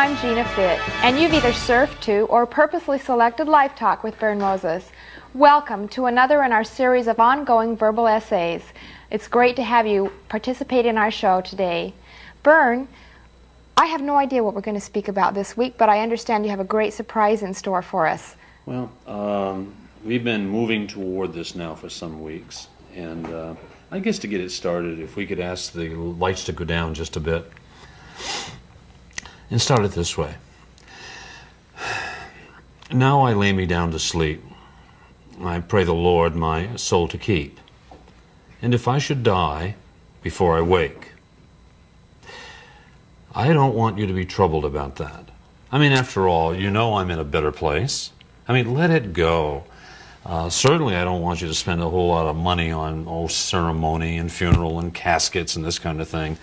I'm Gina Fitt, and you've either surfed to or purposely selected Life Talk with Bern Moses. Welcome to another in our series of ongoing verbal essays. It's great to have you participate in our show today. Bern, I have no idea what we're going to speak about this week, but I understand you have a great surprise in store for us. Well, we've been moving toward this now for some weeks, and I guess to get it started, if we could ask the lights to go down just a bit. And start it this way. Now I lay me down to sleep. I pray the Lord my soul to keep. And if I should die before I wake, I don't want you to be troubled about that. I mean, after all, you know I'm in a better place. I mean, let it go. Certainly I don't want you to spend a whole lot of money on ceremony and funeral and caskets and this kind of thing.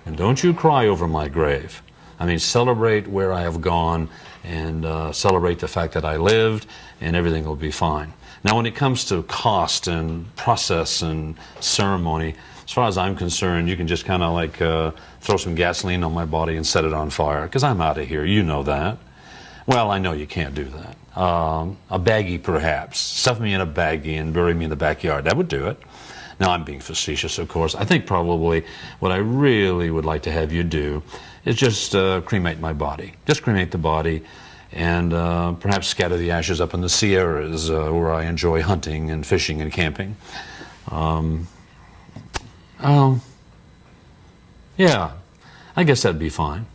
And don't you cry over my grave. I mean, celebrate where I have gone and celebrate the fact that I lived, and everything will be fine. Now, when it comes to cost and process and ceremony, as far as I'm concerned, you can just kind of like throw some gasoline on my body and set it on fire, because I'm out of here. You know that. Well, I know you can't do that. A baggie, perhaps. Stuff me in a baggie and bury me in the backyard. That would do it. Now, I'm being facetious, of course. I think probably what I really would like to have you do is just cremate my body. Just cremate the body and perhaps scatter the ashes up in the Sierras where I enjoy hunting and fishing and camping. Yeah, I guess that'd be fine.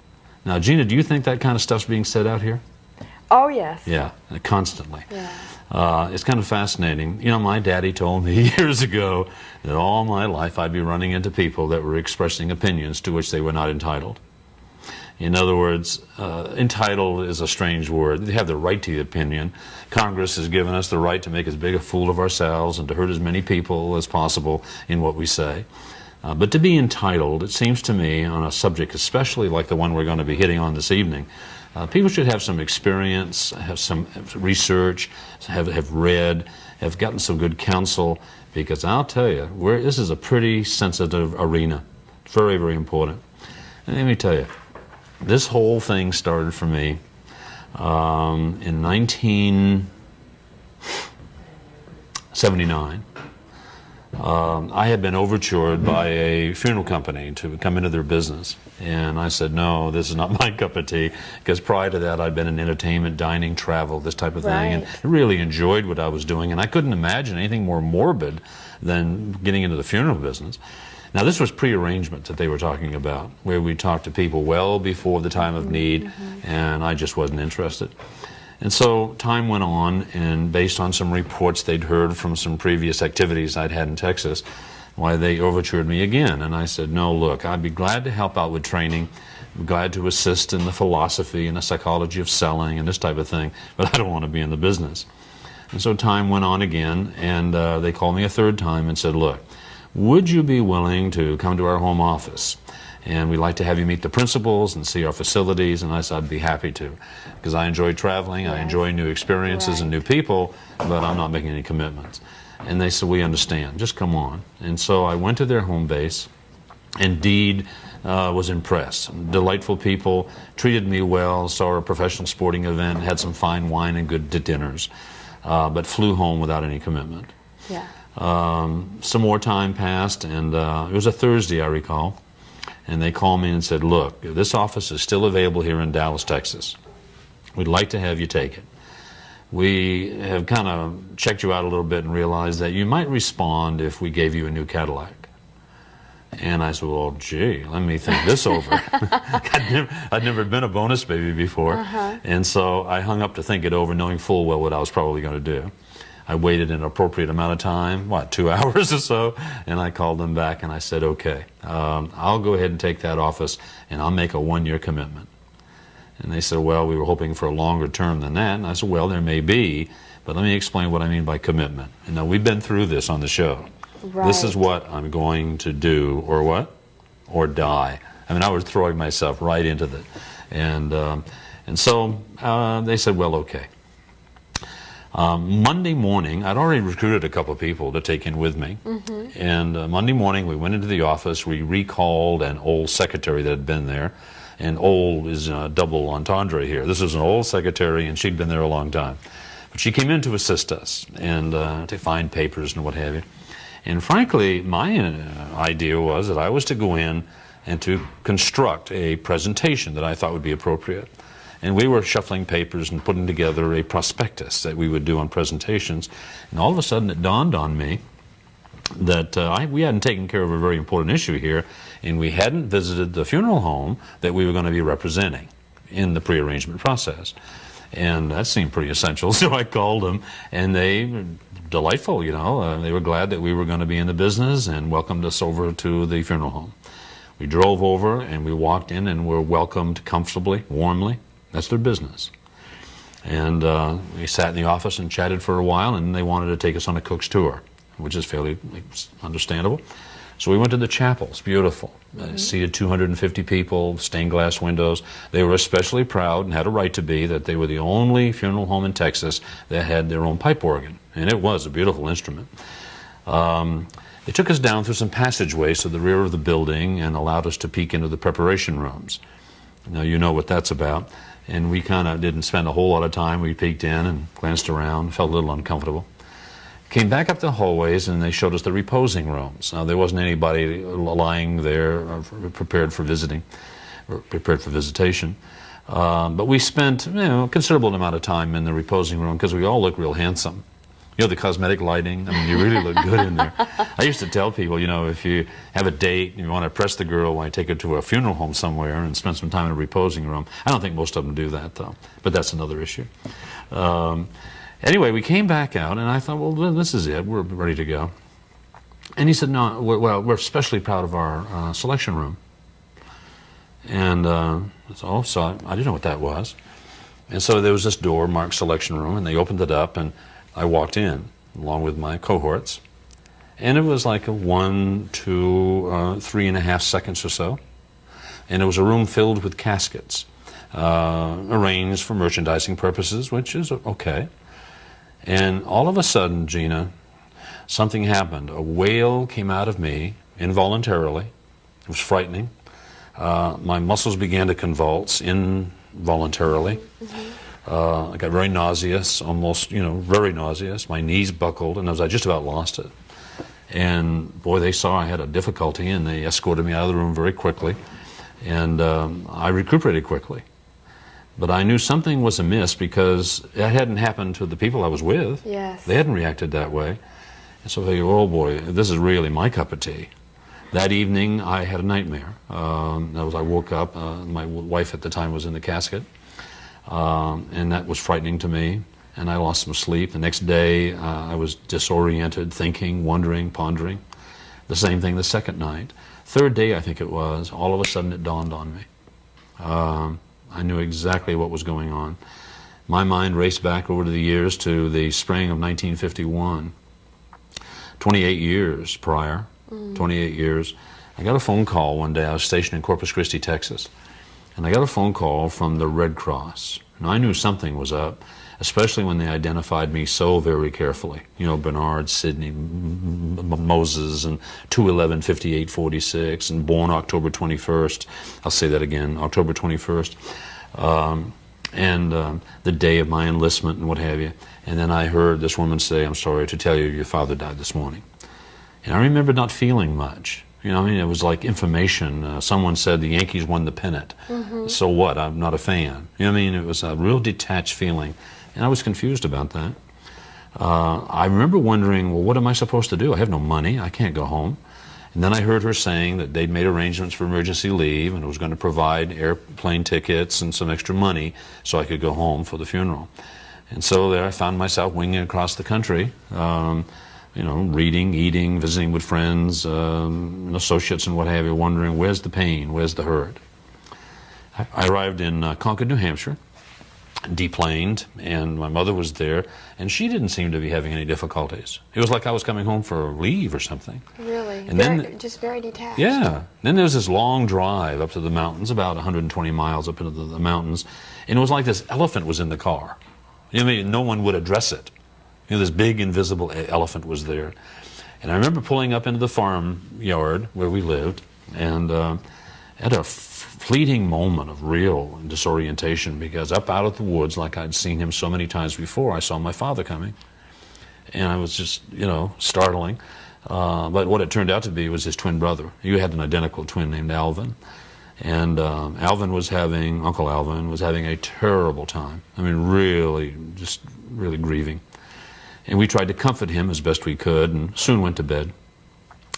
Now, Gina, do you think that kind of stuff's being said out here? Oh, yes. Yeah, constantly. Yeah. It's kind of fascinating. You know, my daddy told me years ago that all my life I'd be running into people that were expressing opinions to which they were not entitled. In other words, entitled is a strange word. They have the right to the opinion. Congress has given us the right to make as big a fool of ourselves and to hurt as many people as possible in what we say. But to be entitled, it seems to me, on a subject especially like the one we're going to be hitting on this evening, people should have some experience, have some research, have read, have gotten some good counsel, because I'll tell you, this is a pretty sensitive arena. Very, very important. And let me tell you, this whole thing started for me in 1979. I had been overtured by a funeral company to come into their business. And I said, no, this is not my cup of tea, because prior to that I'd been in entertainment, dining, travel, this type of thing, and really enjoyed what I was doing. And I couldn't imagine anything more morbid than getting into the funeral business. Now, this was pre-arrangement that they were talking about, where we talked to people well before the time of need, and I just wasn't interested. And so time went on, and based on some reports they'd heard from some previous activities I'd had in Texas, why they overtured me again. And I said, no, look, I'd be glad to help out with training, glad to assist in the philosophy and the psychology of selling and this type of thing, but I don't want to be in the business. And so time went on again, and they called me a third time and said, look, would you be willing to come to our home office? And we'd like to have you meet the principals and see our facilities. And I said, I'd be happy to, because I enjoy traveling, I enjoy new experiences and new people, but I'm not making any commitments. And they said, we understand, just come on. And so I went to their home base. Indeed, was impressed. Delightful people, treated me well, saw a professional sporting event, had some fine wine and good dinners, but flew home without any commitment. Yeah. Some more time passed, and it was a Thursday, I recall, and they called me and said, look, this office is still available here in Dallas, Texas. We'd like to have you take it. We have kind of checked you out a little bit and realized that you might respond if we gave you a new Cadillac. And I said, well, gee, let me think this over. I'd never been a bonus baby before, and so I hung up to think it over, knowing full well what I was probably going to do. I waited an appropriate amount of time, 2 hours or so, and I called them back and I said, okay, I'll go ahead and take that office and I'll make a 1-year commitment. And they said, well, we were hoping for a longer term than that. And I said, well, there may be, but let me explain what I mean by commitment. And now, we've been through this on the show. Right. This is what I'm going to do, or what? Or die. I mean, I was throwing myself right into it. And so they said, well, okay. Monday morning, I'd already recruited a couple of people to take in with me. And Monday morning, we went into the office. We recalled an old secretary that had been there. And old is double entendre here. This was an old secretary, and she'd been there a long time. But she came in to assist us and to find papers and what have you. And frankly, my idea was that I was to go in and to construct a presentation that I thought would be appropriate. And we were shuffling papers and putting together a prospectus that we would do on presentations. And all of a sudden it dawned on me that we hadn't taken care of a very important issue here, and we hadn't visited the funeral home that we were going to be representing in the prearrangement process. And that seemed pretty essential, so I called them, and they were delightful, they were glad that we were going to be in the business and welcomed us over to the funeral home. We drove over and we walked in and were welcomed comfortably, warmly. That's their business. And we sat in the office and chatted for a while, and they wanted to take us on a cook's tour, which is fairly understandable. So we went to the chapel. It's beautiful. Seated 250 people, stained glass windows. They were especially proud, and had a right to be, that they were the only funeral home in Texas that had their own pipe organ. And it was a beautiful instrument. They took us down through some passageways to the rear of the building and allowed us to peek into the preparation rooms. Now, you know what that's about. And we kind of didn't spend a whole lot of time. We peeked in and glanced around, felt a little uncomfortable. Came back up the hallways, and they showed us the reposing rooms. Now, there wasn't anybody lying there prepared for visitation. But we spent a considerable amount of time in the reposing room because we all look real handsome. The cosmetic lighting, you really look good in there. I used to tell people, if you have a date and you want to impress the girl, why take her to a funeral home somewhere and spend some time in a reposing room. I don't think most of them do that, though, but that's another issue. Anyway, we came back out, and I thought, well, this is it. We're ready to go. And he said, no, we're especially proud of our selection room. And so I didn't know what that was. And so there was this door marked selection room, and they opened it up, and I walked in along with my cohorts, and it was like a 1, 2, 3.5 seconds or so, and it was a room filled with caskets, arranged for merchandising purposes, which is okay. And all of a sudden, Gina, something happened. A wail came out of me involuntarily. It was frightening. My muscles began to convulse involuntarily. I got very nauseous, almost, very nauseous. My knees buckled, and I just about lost it. And boy, they saw I had a difficulty, and they escorted me out of the room very quickly. And I recuperated quickly. But I knew something was amiss because it hadn't happened to the people I was with. Yes. They hadn't reacted that way. And so I thought, oh boy, this is really my cup of tea. That evening, I had a nightmare. I woke up. My wife at the time was in the casket. And that was frightening to me, and I lost some sleep. The next day, I was disoriented, thinking, wondering, pondering. The same thing the second night. Third day, I think it was, all of a sudden it dawned on me. I knew exactly what was going on. My mind raced back over the years to the spring of 1951. 28 years prior, 28 years. I got a phone call one day. I was stationed in Corpus Christi, Texas. And I got a phone call from the Red Cross. And I knew something was up, especially when they identified me so very carefully. Bernard, Sidney, Moses, and 2/11/58/46, and born October 21st. I'll say that again, October 21st. And the day of my enlistment and what have you. And then I heard this woman say, "I'm sorry to tell you, your father died this morning." And I remember not feeling much. It was like information. Someone said the Yankees won the pennant. So what? I'm not a fan. It was a real detached feeling. And I was confused about that. I remember wondering, well, what am I supposed to do? I have no money. I can't go home. And then I heard her saying that they'd made arrangements for emergency leave and was going to provide airplane tickets and some extra money so I could go home for the funeral. And so there I found myself winging across the country. Reading, eating, visiting with friends, associates and what have you, wondering, where's the pain, where's the hurt? I arrived in Concord, New Hampshire, deplaned, and my mother was there, and she didn't seem to be having any difficulties. It was like I was coming home for leave or something. Really? And then, just very detached. Yeah. Then there was this long drive up to the mountains, about 120 miles up into the mountains, and it was like this elephant was in the car. No one would address it. This big invisible elephant was there. And I remember pulling up into the farm yard where we lived, and at a fleeting moment of real disorientation, because up out of the woods, like I'd seen him so many times before, I saw my father coming. And I was just, startling. But what it turned out to be was his twin brother. He had an identical twin named Alvin. And Uncle Alvin was having a terrible time. I mean, really grieving. And we tried to comfort him as best we could, and soon went to bed.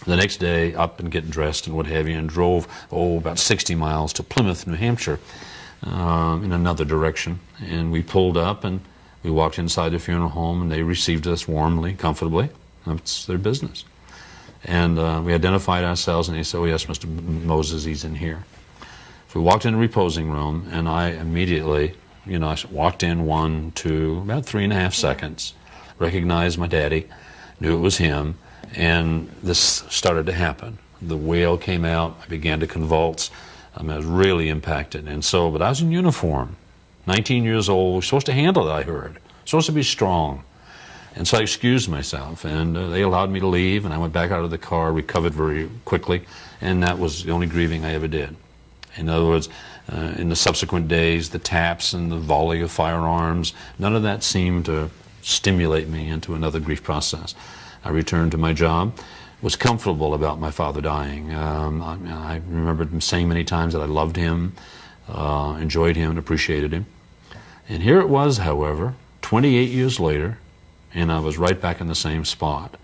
The next day, up and get dressed and what have you, and drove, about 60 miles to Plymouth, New Hampshire, in another direction. And we pulled up, and we walked inside the funeral home, and they received us warmly, comfortably. That's their business. And we identified ourselves, and they said, "Oh, yes, Mr. Moses, he's in here." So we walked in the reposing room, and I immediately, I walked in 1, 2, about 3.5 seconds, recognized my daddy, knew it was him, and this started to happen. The wail came out. I began to convulse. I was really impacted. But I was in uniform, 19 years old, supposed to handle it, I heard, supposed to be strong. And so I excused myself, and they allowed me to leave, and I went back out of the car, recovered very quickly, and that was the only grieving I ever did. In other words, in the subsequent days, the taps and the volley of firearms, none of that seemed to stimulate me into another grief process. I returned to my job, was comfortable about my father dying. I remember him saying many times that I loved him, enjoyed him, and appreciated him. And here it was, however, 28 years later, and I was right back in the same spot.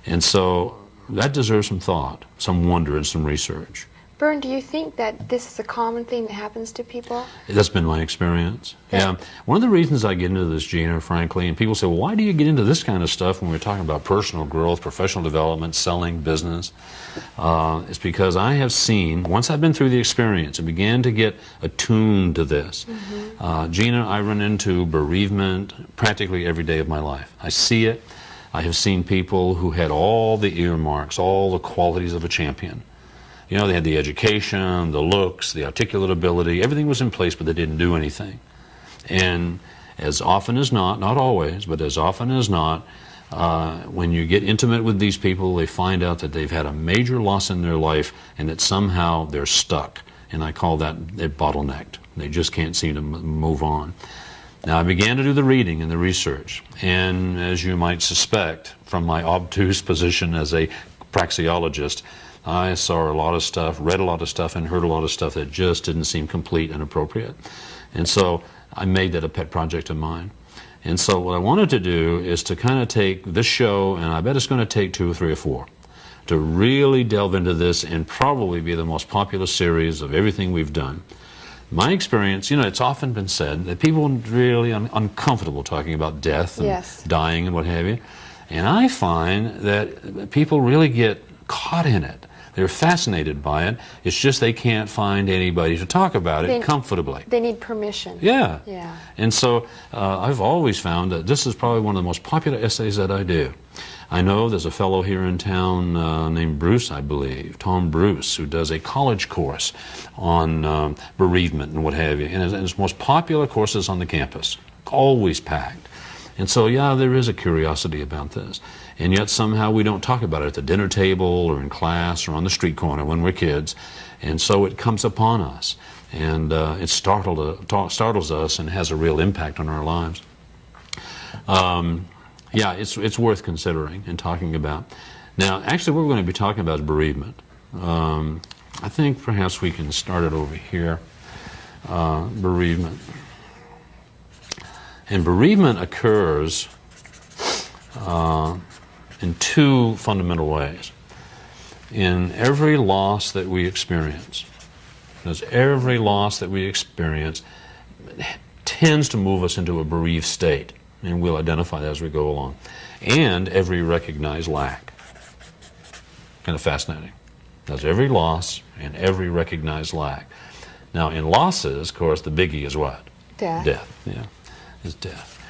And so that deserves some thought, some wonder, and some research. Bern, do you think that this is a common thing that happens to people? That's been my experience. Yeah. One of the reasons I get into this, Gina, frankly, and people say, well, why do you get into this kind of stuff when we're talking about personal growth, professional development, selling, business? It's because I have seen, once I've been through the experience and began to get attuned to this, Gina, I run into bereavement practically every day of my life. I see it. I have seen people who had all the earmarks, all the qualities of a champion. They had the education, the looks, the articulate ability, everything was in place, but they didn't do anything. And as often as not always, but as often as not, when you get intimate with these people, they find out that they've had a major loss in their life and that somehow they're stuck. And I call that they're bottlenecked. They just can't seem to move on. Now, I began to do the reading and the research. And as you might suspect, from my obtuse position as a praxeologist, I saw a lot of stuff, read a lot of stuff, and heard a lot of stuff that just didn't seem complete and appropriate. And so I made that a pet project of mine. And so what I wanted to do is to kind of take this show, and I bet it's going to take 2 or 3 or 4, to really delve into this and probably be the most popular series of everything we've done. My experience, it's often been said that people are really uncomfortable talking about death and dying and what have you. And I find that people really get caught in it. They're fascinated by it. It's just they can't find anybody to talk about it comfortably. They need permission. Yeah. And so I've always found that this is probably one of the most popular essays that I do. I know there's a fellow here in town named Bruce, I believe, Tom Bruce, who does a college course on bereavement and what have you. And it's the most popular courses on the campus, always packed. And so, there is a curiosity about this. And yet somehow we don't talk about it at the dinner table or in class or on the street corner when we're kids. And so it comes upon us. And it startles us and has a real impact on our lives. It's worth considering and talking about. Now, actually, what we're going to be talking about is bereavement. I think perhaps we can start it over here. Bereavement. And bereavement occurs in 2 fundamental ways. In every loss that we experience, because every loss that we experience tends to move us into a bereaved state, and we'll identify that as we go along, and every recognized lack. Kind of fascinating. That's every loss and every recognized lack. Now, in losses, of course, the biggie is what? Death, is death.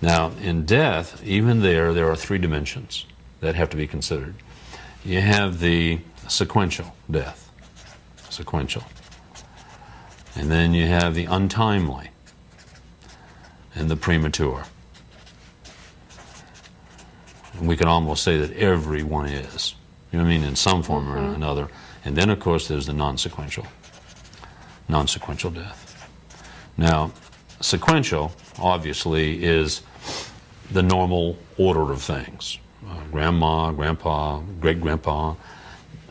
Now, in death, even there are 3 dimensions that have to be considered. You have the sequential death, and then you have the untimely and the premature. And we can almost say that everyone is, in some form or another. And then, of course, there's the non-sequential. non-sequential death. Now, sequential, obviously, is the normal order of things. Grandma, grandpa, great-grandpa,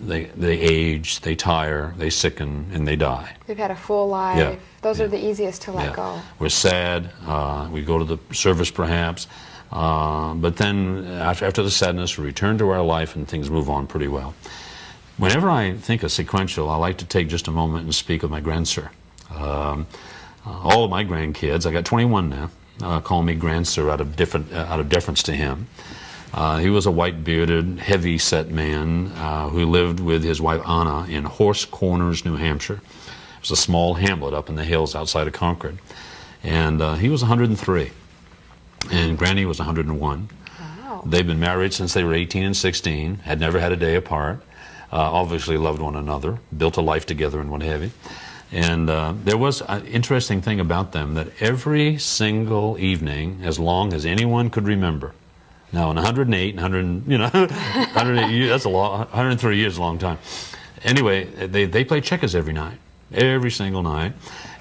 they age, they tire, they sicken, and they die. They've had a full life. Yeah. Those are the easiest to let go. We're sad, we go to the service perhaps, but then after the sadness, we return to our life and things move on pretty well. Whenever I think of sequential, I like to take just a moment and speak of my grandsir. All of my grandkids, I got 21 now, call me grandsir out of deference to him. He was a white-bearded, heavy-set man who lived with his wife Anna in Horse Corners, New Hampshire. It was a small hamlet up in the hills outside of Concord. And he was 103, and Granny was 101. Wow. They've been married since they were 18 and 16, had never had a day apart, obviously loved one another, built a life together and what have you. And there was an interesting thing about them, that every single evening, as long as anyone could remember, now in 108, 108 years, that's a long, 103 years is a long time. Anyway, they played checkers every single night,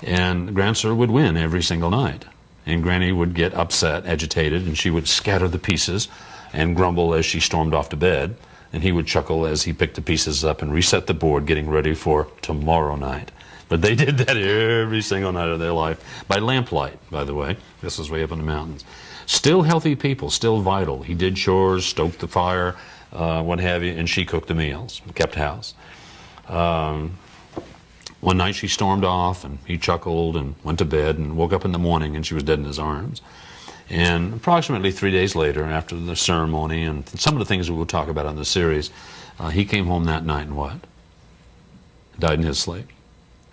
and Grandsir would win every single night. And Granny would get upset, agitated, and she would scatter the pieces and grumble as she stormed off to bed, and he would chuckle as he picked the pieces up and reset the board, getting ready for tomorrow night. But they did that every single night of their life, by lamplight, by the way. This was way up in the mountains. Still healthy people, still vital. He did chores, stoked the fire, what have you, and she cooked the meals, kept house. One night she stormed off, and he chuckled and went to bed and woke up in the morning, and she was dead in his arms. And approximately 3 days later, after the ceremony and some of the things that we'll talk about in the series, he came home that night and what? Died in his sleep.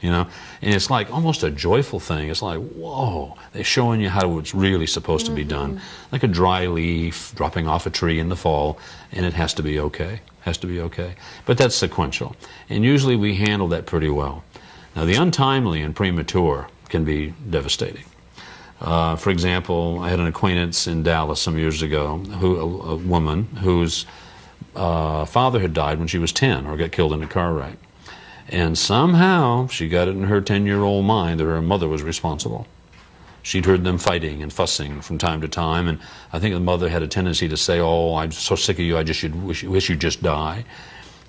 You know, and it's like almost a joyful thing. It's like, whoa, they're showing you how it's really supposed to be done. Like a dry leaf dropping off a tree in the fall, and it has to be okay. Has to be okay. But that's sequential. And usually we handle that pretty well. Now, the untimely and premature can be devastating. For example, I had an acquaintance in Dallas some years ago, a woman whose father had died when she was 10 or got killed in a car wreck. And somehow she got it in her 10-year-old mind that her mother was responsible. She'd heard them fighting and fussing from time to time, and I think the mother had a tendency to say, "Oh, I'm so sick of you, I just wish you'd just die."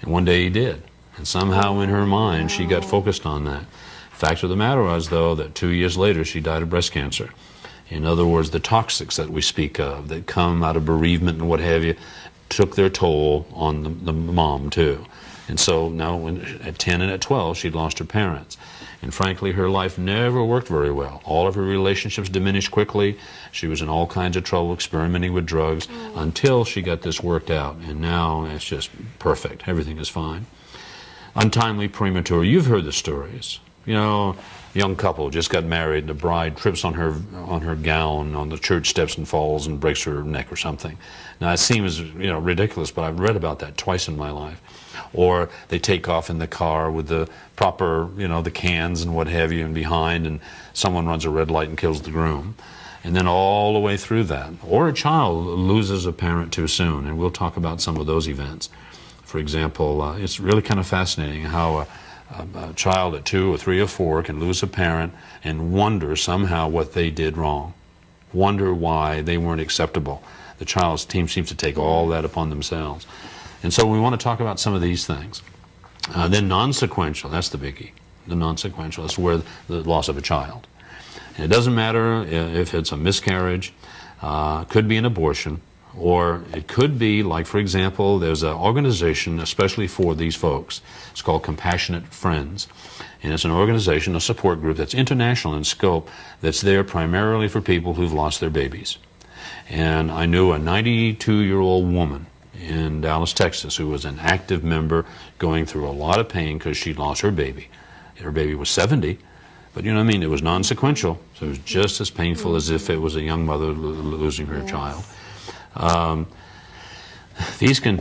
And one day he did. And somehow in her mind she got focused on that. Fact of the matter was, though, that 2 years later she died of breast cancer. In other words, the toxics that we speak of that come out of bereavement and what have you took their toll on the mom too. And so now at 10 and at 12 she'd lost her parents. And frankly, her life never worked very well. All of her relationships diminished quickly. She was in all kinds of trouble, experimenting with drugs, until she got this worked out. And now it's just perfect. Everything is fine. Untimely, premature. You've heard the stories. You know, young couple just got married, and the bride trips on her gown on the church steps and falls and breaks her neck or something. Now, it seems, ridiculous, but I've read about that twice in my life. Or they take off in the car with the proper, the cans and what have you, and behind, and someone runs a red light and kills the groom. And then all the way through that. Or a child loses a parent too soon, and we'll talk about some of those events. For example, it's really kind of fascinating how a child at 2 or 3 or 4 can lose a parent and wonder somehow what they did wrong. Wonder why they weren't acceptable. The child's team seems to take all that upon themselves. And so we want to talk about some of these things. Then non-sequential, that's the biggie. The non-sequential, that's where the loss of a child. And it doesn't matter if it's a miscarriage, could be an abortion, or it could be, like, for example, there's an organization especially for these folks. It's called Compassionate Friends. And it's an organization, a support group that's international in scope, that's there primarily for people who've lost their babies. And I knew a 92-year-old woman in Dallas, Texas, who was an active member going through a lot of pain because she'd lost her baby. Her baby was 70, but you know what I mean? It was non-sequential, so it was just as painful as if it was a young mother losing her child. These can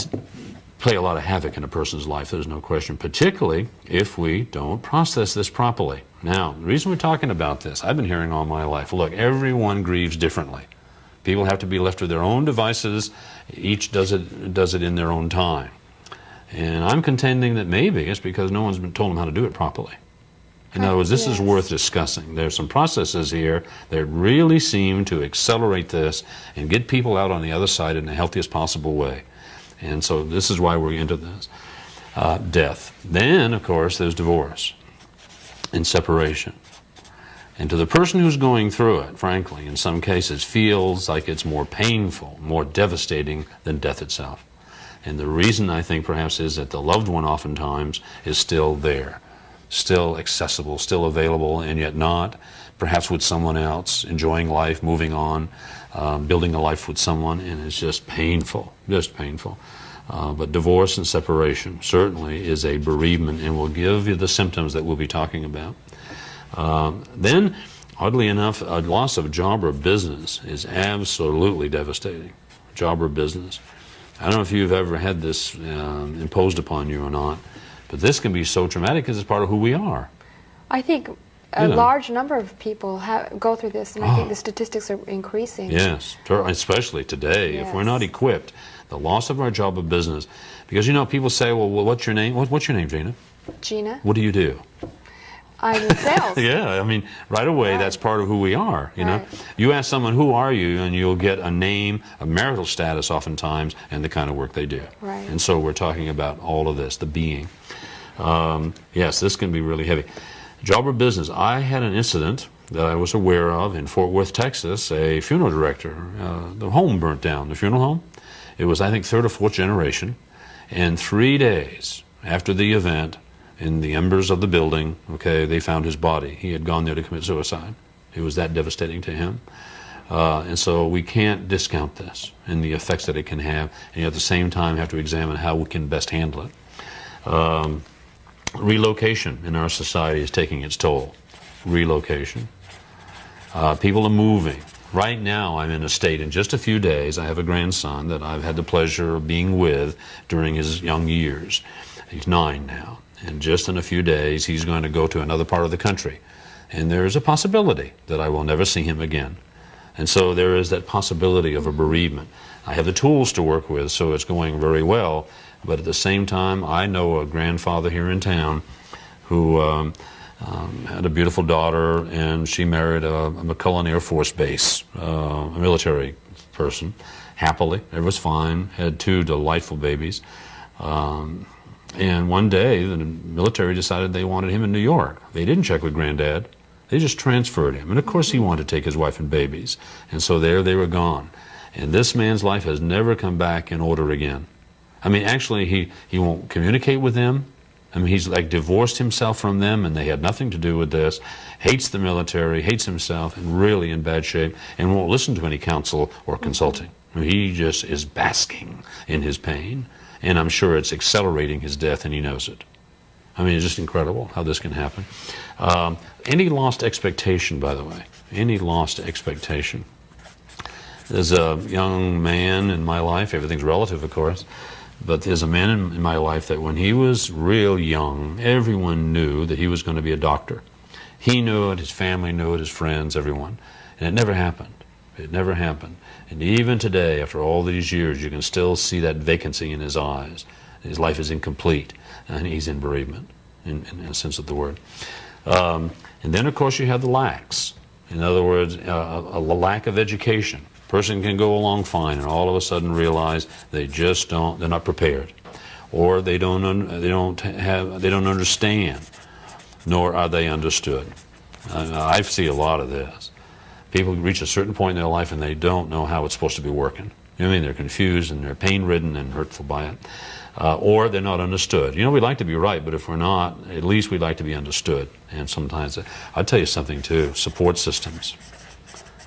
play a lot of havoc in a person's life, there's no question, particularly if we don't process this properly. Now, the reason we're talking about this, I've been hearing all my life, look, everyone grieves differently. People have to be left to their own devices. Each does it in their own time. And I'm contending that maybe it's because no one's been told them how to do it properly. In other words, this is Yes. worth discussing. There's some processes here that really seem to accelerate this and get people out on the other side in the healthiest possible way. And so this is why we're into this. Death. Then, of course, there's divorce and separation. And to the person who's going through it, frankly, in some cases, feels like it's more painful, more devastating than death itself. And the reason, I think, perhaps, is that the loved one oftentimes is still there, still accessible, still available, and yet not, perhaps with someone else, enjoying life, moving on, building a life with someone, and it's just painful, just painful. But divorce and separation certainly is a bereavement and will give you the symptoms that we'll be talking about. Then, oddly enough, a loss of job or business is absolutely devastating. Job or business. I don't know if you've ever had this imposed upon you or not, but this can be so traumatic because it's part of who we are. I think a large number of people go through this, and I think the statistics are increasing. Yes, especially today. Yes. If we're not equipped, the loss of our job or business, because people say, well, what's your name? What's your name, Gina? Gina? What do you do? I'm in sales. Yeah, I mean, right away, that's part of who we are, you know. You ask someone, who are you, and you'll get a name, a marital status oftentimes, and the kind of work they do. Right. And so we're talking about all of this, the being. Yes, this can be really heavy. Job or business. I had an incident that I was aware of in Fort Worth, Texas. A funeral director, the home burnt down, the funeral home. It was, I think, third or fourth generation. And 3 days after the event, in the embers of the building, they found his body. He had gone there to commit suicide. It was that devastating to him. And so we can't discount this and the effects that it can have, and at the same time have to examine how we can best handle it. Relocation in our society is taking its toll. Relocation. People are moving. Right now, I'm in a state, in just a few days, I have a grandson that I've had the pleasure of being with during his young years. He's 9 now. And just in a few days, he's going to go to another part of the country. And there is a possibility that I will never see him again. And so there is that possibility of a bereavement. I have the tools to work with, so it's going very well. But at the same time, I know a grandfather here in town who had a beautiful daughter, and she married a McCulloch Air Force Base, a military person, happily. It was fine, had 2 delightful babies. And one day, the military decided they wanted him in New York. They didn't check with Granddad. They just transferred him. And of course, he wanted to take his wife and babies. And so there they were gone. And this man's life has never come back in order again. I mean, actually, he won't communicate with them. I mean, he's like divorced himself from them, and they had nothing to do with this. Hates the military, hates himself, and really in bad shape, and won't listen to any counsel or consulting. He just is basking in his pain. And I'm sure it's accelerating his death, and he knows it. I mean, it's just incredible how this can happen. Any lost expectation, by the way, any lost expectation. There's a young man in my life, everything's relative, of course, but there's a man in my life that when he was real young, everyone knew that he was going to be a doctor. He knew it, his family knew it, his friends, everyone. And it never happened. It never happened. And even today, after all these years, you can still see that vacancy in his eyes. His life is incomplete, and he's in bereavement, in a sense of the word. And then, of course, you have the lacks. In other words, a lack of education. A person can go along fine and all of a sudden realize they're not prepared, or they don't understand, nor are they understood. I see a lot of this. People reach a certain point in their life and they don't know how it's supposed to be working. You know what I mean? They're confused and they're pain-ridden and hurtful by it. Or they're not understood. You know, we like to be right, but if we're not, at least we'd like to be understood. And sometimes, I'll tell you something too, support systems.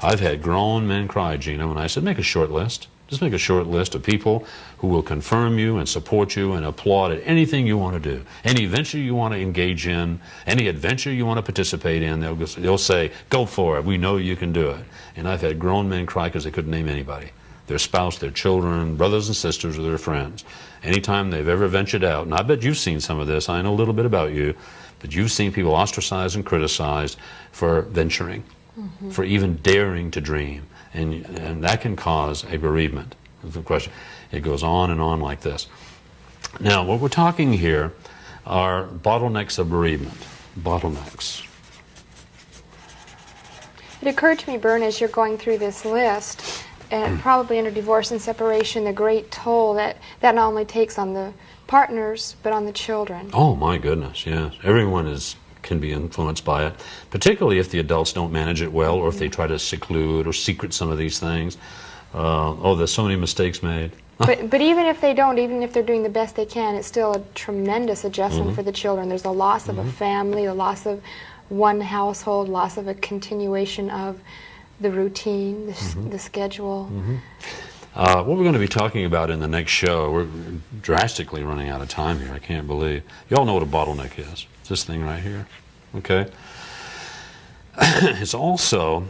I've had grown men cry, Gina, when I said, make a short list. Just make a short list of people who will confirm you and support you and applaud at anything you want to do. Any venture you want to engage in, any adventure you want to participate in, they'll say, go for it, we know you can do it. And I've had grown men cry because they couldn't name anybody. Their spouse, their children, brothers and sisters, or their friends. Anytime they've ever ventured out, and I bet you've seen some of this, I know a little bit about you, but you've seen people ostracized and criticized for venturing, for even daring to dream. And that can cause a bereavement. The question, it goes on and on like this. Now, what we're talking here are bottlenecks of bereavement. bottlenecks. It occurred to me, Bern, as you're going through this list, and probably under divorce and separation, the great toll that not only takes on the partners, but on the children. Oh, my goodness, yes. Everyone can be influenced by it, particularly if the adults don't manage it well, or if they try to seclude or secret some of these things. There's so many mistakes made. But even if they don't, even if they're doing the best they can, it's still a tremendous adjustment for the children. There's a loss of a family, a loss of one household, loss of a continuation of the routine, the schedule. What we're going to be talking about in the next show, we're drastically running out of time here, I can't believe. You all know what a bottleneck is. It's this thing right here, okay? It's also,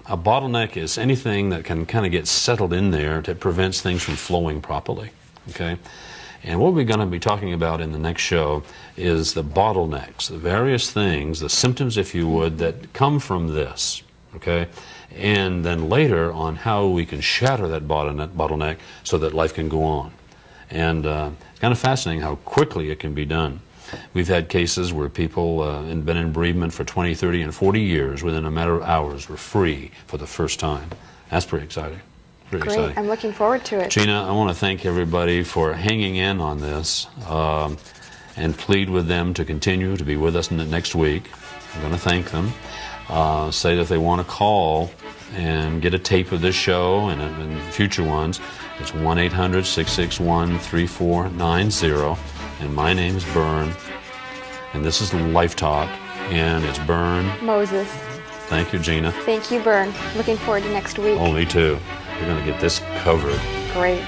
a bottleneck is anything that can kind of get settled in there that prevents things from flowing properly, okay? And what we're going to be talking about in the next show is the bottlenecks, the various things, the symptoms, if you would, that come from this, okay? And then later on how we can shatter that bottleneck so that life can go on. And it's kind of fascinating how quickly it can be done. We've had cases where people have been in bereavement for 20, 30, and 40 years within a matter of hours were free for the first time. That's pretty exciting. Pretty Great. exciting. I'm looking forward to it. Gina, I want to thank everybody for hanging in on this and plead with them to continue to be with us next week. I'm going to thank them. Say that if they want to call and get a tape of this show and future ones, it's 1-800-661-3490. And my name is Bern, and this is Life Talk, and it's Bern Moses. Thank you, Gina. Thank you, Bern. Looking forward to next week. Oh, me too. We're going to get this covered. Great.